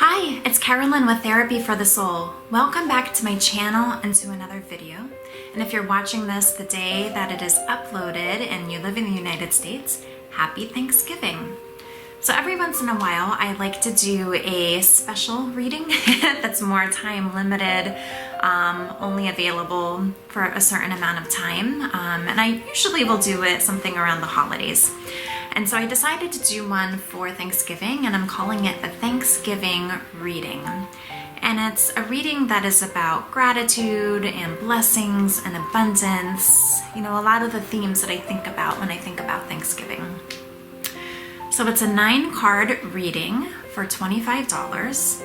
Hi, it's Carolyn with Therapy for the Soul. Welcome back to my channel and to another video. And if you're watching this the day that it is uploaded and you live in the United States, happy Thanksgiving. So every once in a while, I like to do a special reading that's more time limited, only available for a certain amount of time. And I usually will do it something around the holidays. And so I decided to do one for Thanksgiving, and I'm calling it the Thanksgiving reading. And it's a reading that is about gratitude and blessings and abundance. You know, a lot of the themes that I think about when I think about Thanksgiving. So it's a 9-card reading for $25.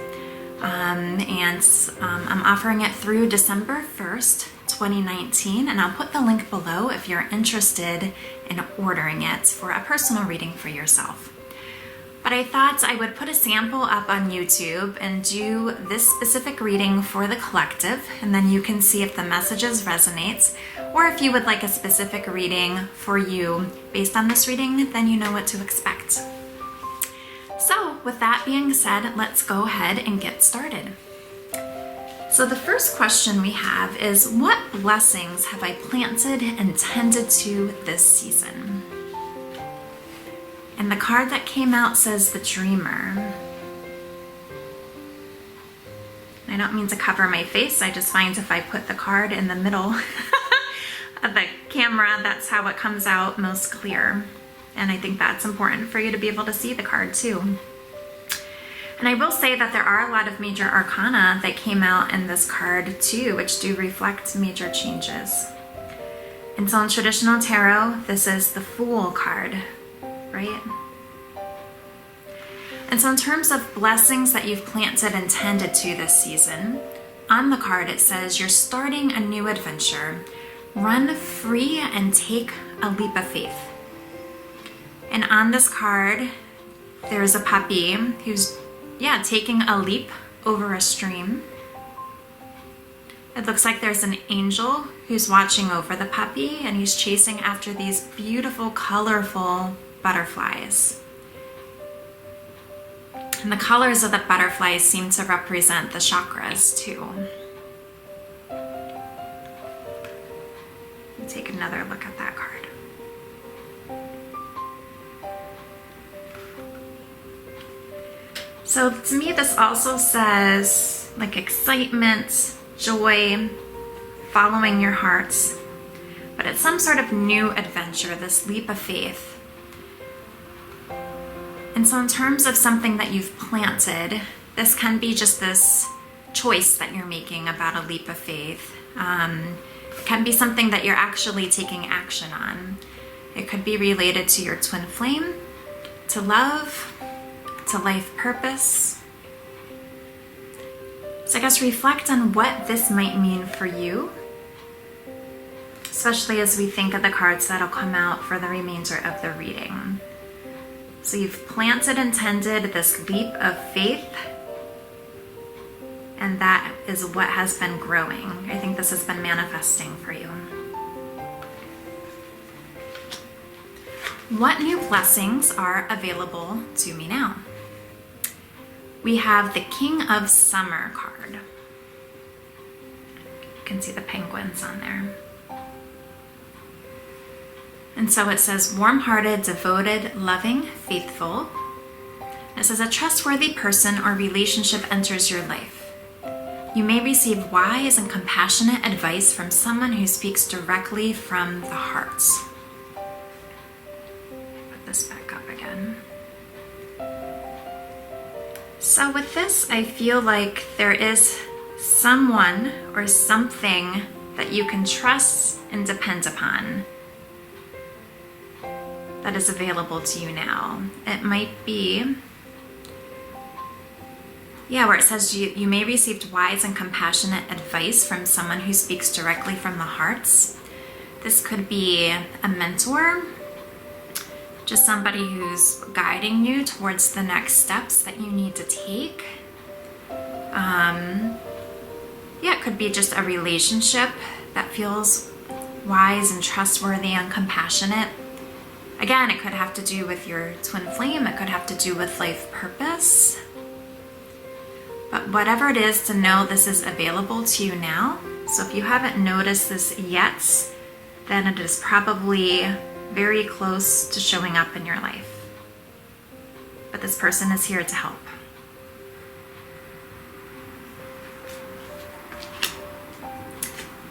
I'm offering it through December 1st, 2019, and I'll put the link below if you're interested in ordering it for a personal reading for yourself. But I thought I would put a sample up on YouTube and do this specific reading for the collective, and then you can see if the messages resonate, or if you would like a specific reading for you based on this reading, then you know what to expect. So with that being said, let's go ahead and get started. So the first question we have is, what blessings have I planted and tended to this season? And the card that came out says the Dreamer. I don't mean to cover my face, I just find if I put the card in the middle of the camera, that's how it comes out most clear. And I think that's important for you to be able to see the card too. And I will say that there are a lot of major arcana that came out in this card too, which do reflect major changes. And so in traditional tarot, this is the Fool card, right? And so in terms of blessings that you've planted and tended to this season, on the card it says, you're starting a new adventure. Run free and take a leap of faith. And on this card, there's a puppy who's taking a leap over a stream. It looks like there's an angel who's watching over the puppy, and he's chasing after these beautiful, colorful butterflies. And the colors of the butterflies seem to represent the chakras too. Let's take another look at that card. So to me, this also says like excitement, joy, following your hearts, but it's some sort of new adventure, this leap of faith. And so in terms of something that you've planted, this can be just this choice that you're making about a leap of faith. It can be something that you're actually taking action on. It could be related to your twin flame, to love, to life purpose. So I guess reflect on what this might mean for you, especially as we think of the cards that'll come out for the remainder of the reading. So you've planted and tended this leap of faith, and that is what has been growing. I think this has been manifesting for you. What new blessings are available to me now? We have the King of Summer card. You can see the penguins on there. And so it says, warm-hearted, devoted, loving, faithful. It says, a trustworthy person or relationship enters your life. You may receive wise and compassionate advice from someone who speaks directly from the heart. Put this back up again. So with this, I feel like there is someone or something that you can trust and depend upon that is available to you now. It might be, where it says you may receive wise and compassionate advice from someone who speaks directly from the hearts. This could be a mentor, just somebody who's guiding you towards the next steps that you need to take. It could be just a relationship that feels wise and trustworthy and compassionate. Again, it could have to do with your twin flame. It could have to do with life purpose. But whatever it is, to know this is available to you now. So if you haven't noticed this yet, then it is probably very close to showing up in your life. But this person is here to help.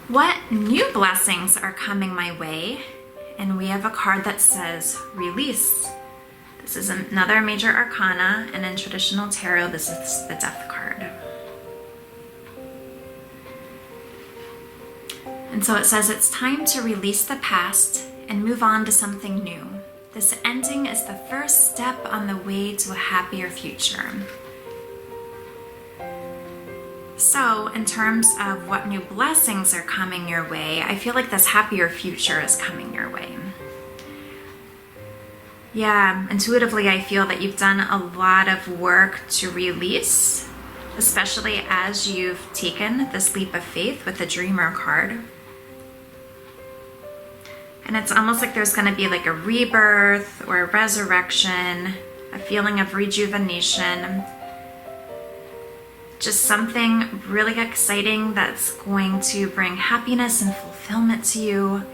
What new blessings are coming my way? And we have a card that says release. This is another major arcana, and in traditional tarot, this is the Death card. And so it says it's time to release the past and move on to something new. This ending is the first step on the way to a happier future. So in terms of what new blessings are coming your way, I feel like this happier future is coming your way. Yeah, intuitively I feel that you've done a lot of work to release, especially as you've taken this leap of faith with the Dreamer card. And it's almost like there's going to be like a rebirth or a resurrection, a feeling of rejuvenation. Just something really exciting that's going to bring happiness and fulfillment to you.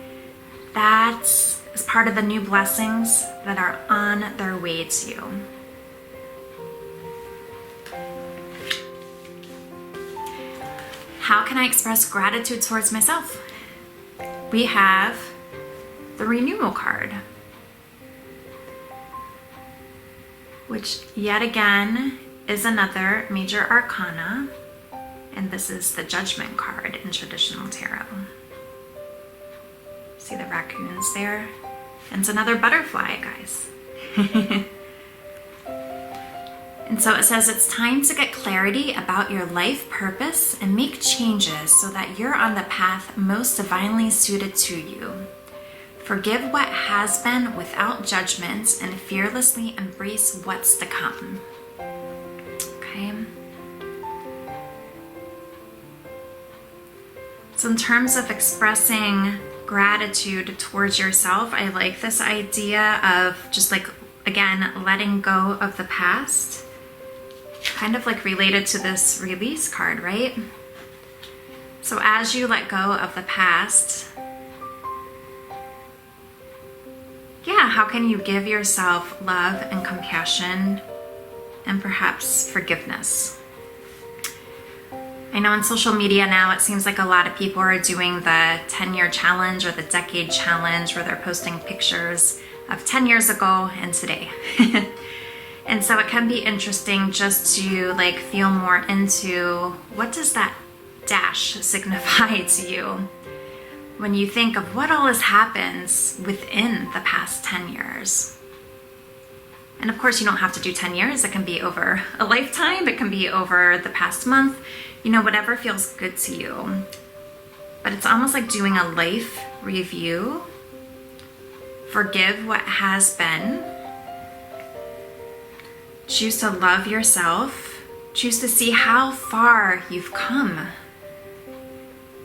That is part of the new blessings that are on their way to you. How can I express gratitude towards myself? We have the Renewal card, which yet again is another major arcana, and this is the Judgment card in traditional tarot. See the raccoons there? And it's another butterfly, guys. And so it says it's time to get clarity about your life purpose and make changes so that you're on the path most divinely suited to you. Forgive what has been without judgment and fearlessly embrace what's to come. Okay. So in terms of expressing gratitude towards yourself, I like this idea of just like, again, letting go of the past. Kind of like related to this release card, right? So as you let go of the past, yeah, how can you give yourself love and compassion and perhaps forgiveness? I know on social media now it seems like a lot of people are doing the 10-year challenge or the decade challenge where they're posting pictures of 10 years ago and today. And so it can be interesting just to like feel more into what does that dash signify to you when you think of what all has happened within the past 10 years. And of course you don't have to do 10 years, it can be over a lifetime, it can be over the past month, you know, whatever feels good to you. But it's almost like doing a life review. Forgive what has been. Choose to love yourself. Choose to see how far you've come.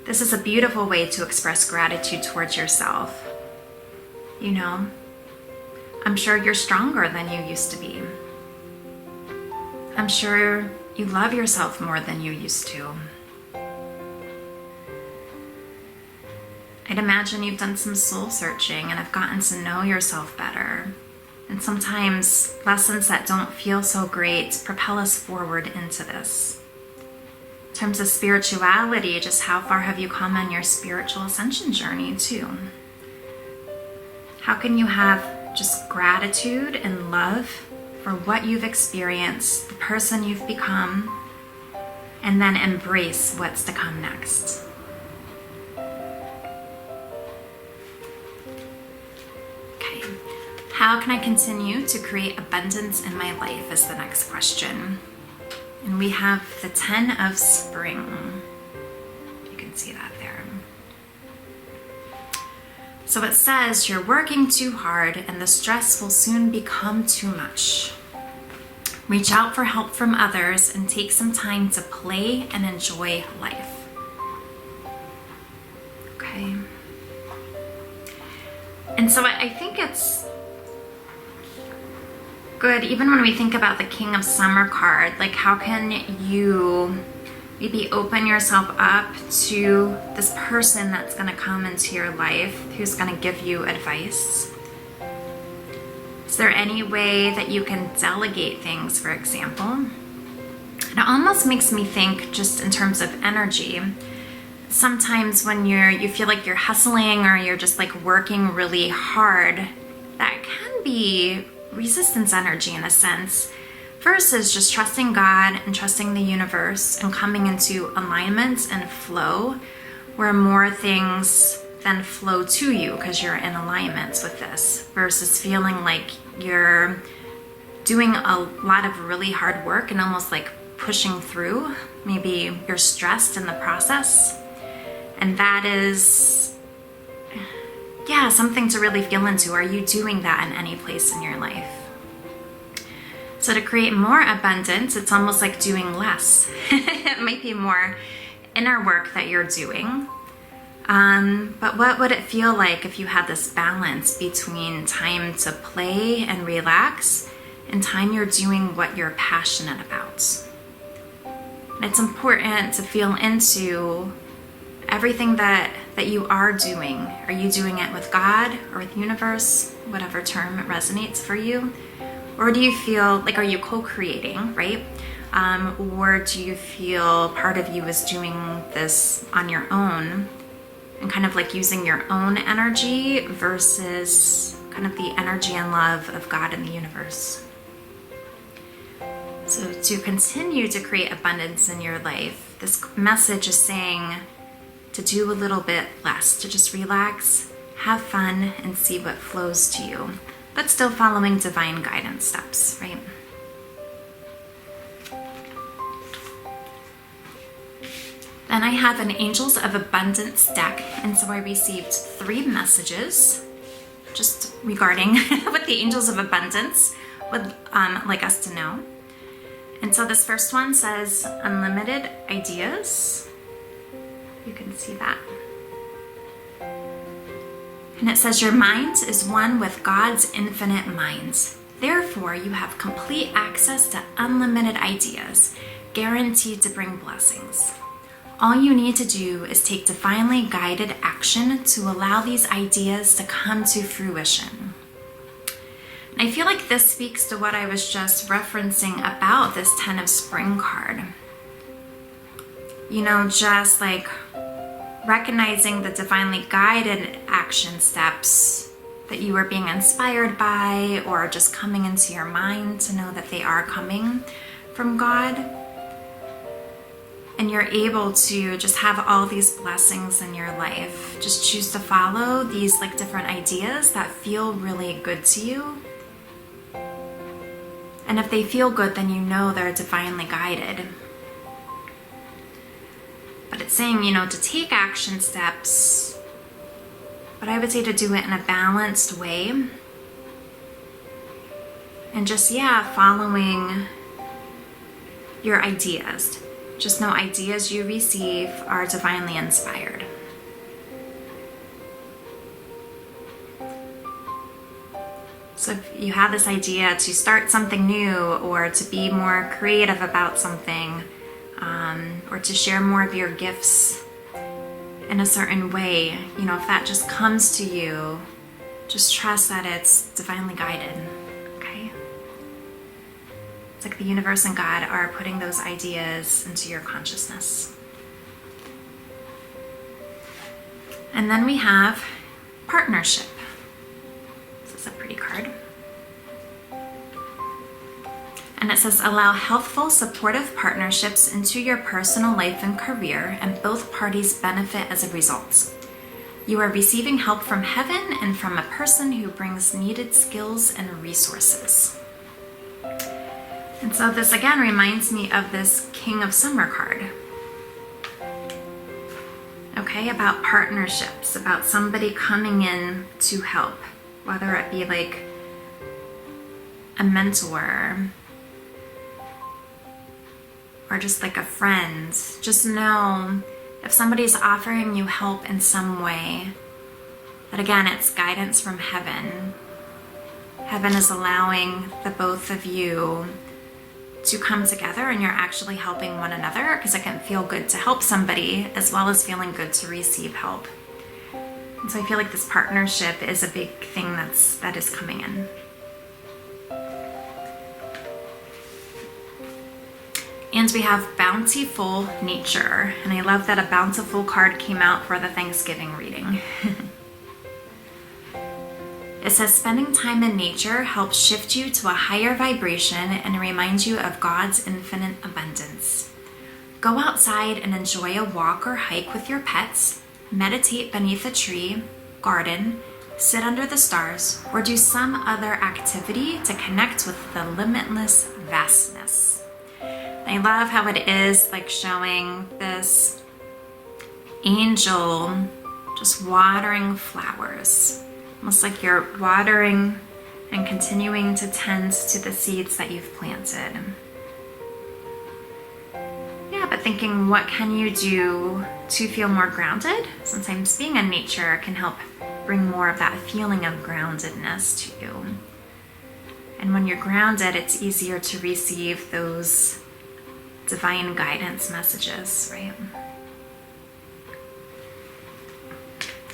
This is a beautiful way to express gratitude towards yourself. You know, I'm sure you're stronger than you used to be. I'm sure you love yourself more than you used to. I'd imagine you've done some soul searching and have gotten to know yourself better. And sometimes lessons that don't feel so great propel us forward into this. In terms of spirituality, just how far have you come on your spiritual ascension journey too? How can you have just gratitude and love for what you've experienced, the person you've become, and then embrace what's to come next? How can I continue to create abundance in my life is the next question. And we have the 10 of Spring. You can see that there. So it says you're working too hard and the stress will soon become too much. Reach out for help from others and take some time to play and enjoy life. Okay. And so I think it's good. Even when we think about the King of Summer card, like how can you maybe open yourself up to this person that's going to come into your life, who's going to give you advice? Is there any way that you can delegate things, for example? It almost makes me think, just in terms of energy, sometimes when you feel like you're hustling or you're just like working really hard, that can be resistance energy in a sense, versus just trusting God and trusting the universe and coming into alignment and flow, where more things then flow to you because you're in alignment with this, versus feeling like you're doing a lot of really hard work and almost like pushing through. Maybe you're stressed in the process, and that is, yeah, something to really feel into. Are you doing that in any place in your life? So to create more abundance, it's almost like doing less. It might be more inner work that you're doing. But what would it feel like if you had this balance between time to play and relax and time you're doing what you're passionate about? And it's important to feel into everything that you are doing. Are you doing it with God or with the universe, whatever term resonates for you? Or do you feel like, are you co-creating, right? Or do you feel part of you is doing this on your own and kind of like using your own energy versus kind of the energy and love of God and the universe? So to continue to create abundance in your life, this message is saying to do a little bit less, to just relax, have fun, and see what flows to you, but still following divine guidance steps, right? Then I have an Angels of Abundance deck, and so I received 3 messages just regarding what the Angels of Abundance would like us to know. And so this first one says unlimited ideas. You can see that. And it says your mind is one with God's infinite minds. Therefore, you have complete access to unlimited ideas, guaranteed to bring blessings. All you need to do is take divinely guided action to allow these ideas to come to fruition. And I feel like this speaks to what I was just referencing about this 10 of Spring card. You know, just like recognizing the divinely guided action steps that you are being inspired by, or just coming into your mind to know that they are coming from God. And you're able to just have all these blessings in your life. Just choose to follow these like different ideas that feel really good to you. And if they feel good, then you know they're divinely guided. But it's saying, you know, to take action steps, but I would say to do it in a balanced way. And just, yeah, following your ideas. Just know ideas you receive are divinely inspired. So if you have this idea to start something new, or to be more creative about something, or to share more of your gifts in a certain way, you know, if that just comes to you, just trust that it's divinely guided, okay? It's like the universe and God are putting those ideas into your consciousness. And then we have partnership. This is a pretty card. And it says, allow healthful, supportive partnerships into your personal life and career, and both parties benefit as a result. You are receiving help from heaven and from a person who brings needed skills and resources. And so this again reminds me of this King of Summer card. Okay, about partnerships, about somebody coming in to help, whether it be like a mentor, or just like a friend. Just know if somebody's offering you help in some way, that again, it's guidance from heaven. heaven is allowing the both of you to come together and you're actually helping one another, because it can feel good to help somebody as well as feeling good to receive help. And so I feel like this partnership is a big thing that is coming in. And we have bountiful nature. And I love that a bountiful card came out for the Thanksgiving reading. It says, spending time in nature helps shift you to a higher vibration and reminds you of God's infinite abundance. Go outside and enjoy a walk or hike with your pets, meditate beneath a tree, garden, sit under the stars, or do some other activity to connect with the limitless vastness. I love how it is like showing this angel just watering flowers. Almost like you're watering and continuing to tend to the seeds that you've planted. Yeah, but thinking, what can you do to feel more grounded? Sometimes being in nature can help bring more of that feeling of groundedness to you. And when you're grounded, it's easier to receive those divine guidance messages, right?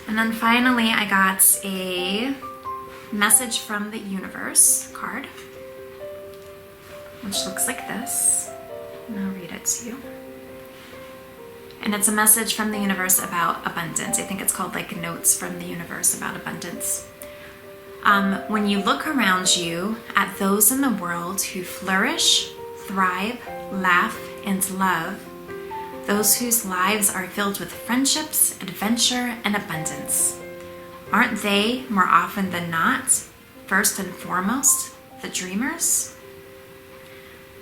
And then finally, I got a message from the universe card, which looks like this. And I'll read it to you. And it's a message from the universe about abundance. I think it's called like Notes from the Universe about abundance. When you look around you at those in the world who flourish, thrive, laugh, and love, those whose lives are filled with friendships, adventure, and abundance, aren't they, more often than not, first and foremost, the dreamers?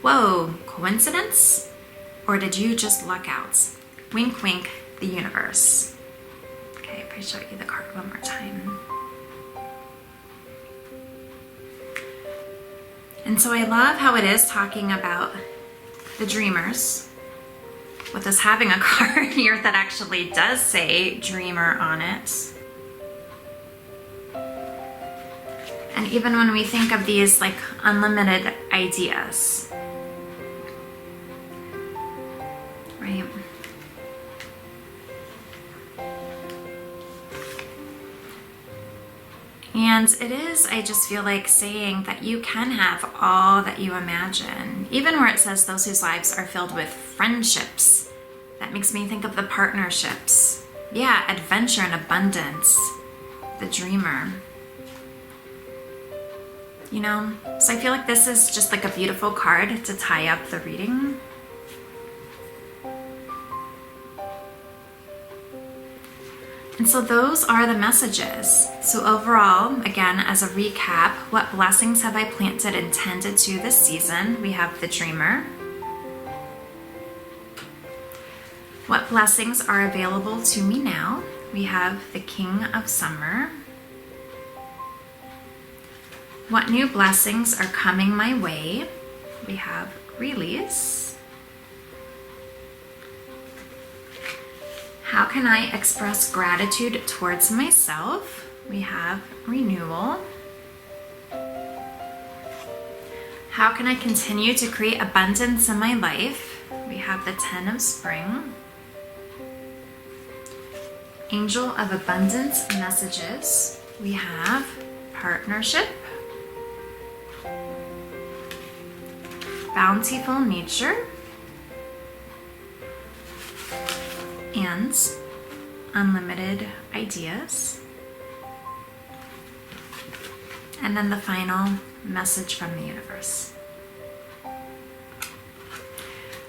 Whoa, coincidence? Or did you just luck out? Wink, wink, the universe. Okay, if I show you the card one more time. And so I love how it is talking about the dreamers, with us having a card here that actually does say dreamer on it. And even when we think of these like unlimited ideas, right? And it is, I just feel like, saying that you can have all that you imagine. Even where it says those whose lives are filled with friendships, that makes me think of the partnerships. Yeah, adventure and abundance, the dreamer. You know, so I feel like this is just like a beautiful card to tie up the reading. And so those are the messages. So overall, again, as a recap, what blessings have I planted and tended to this season? We have the dreamer. What blessings are available to me now? We have the King of Summer. What new blessings are coming my way? We have Release. How can I express gratitude towards myself? We have Renewal. How can I continue to create abundance in my life? We have the Ten of Spring. Angel of Abundance messages. We have Partnership. Bountiful Nature. And Unlimited Ideas. And then the final message from the universe.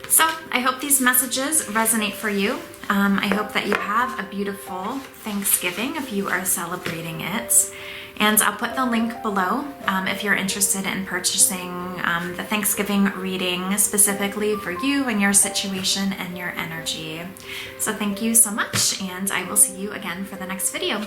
So I hope these messages resonate for you. I hope that you have a beautiful Thanksgiving if you are celebrating it. And I'll put the link below if you're interested in purchasing the Thanksgiving reading specifically for you and your situation and your energy. So thank you so much, and I will see you again for the next video.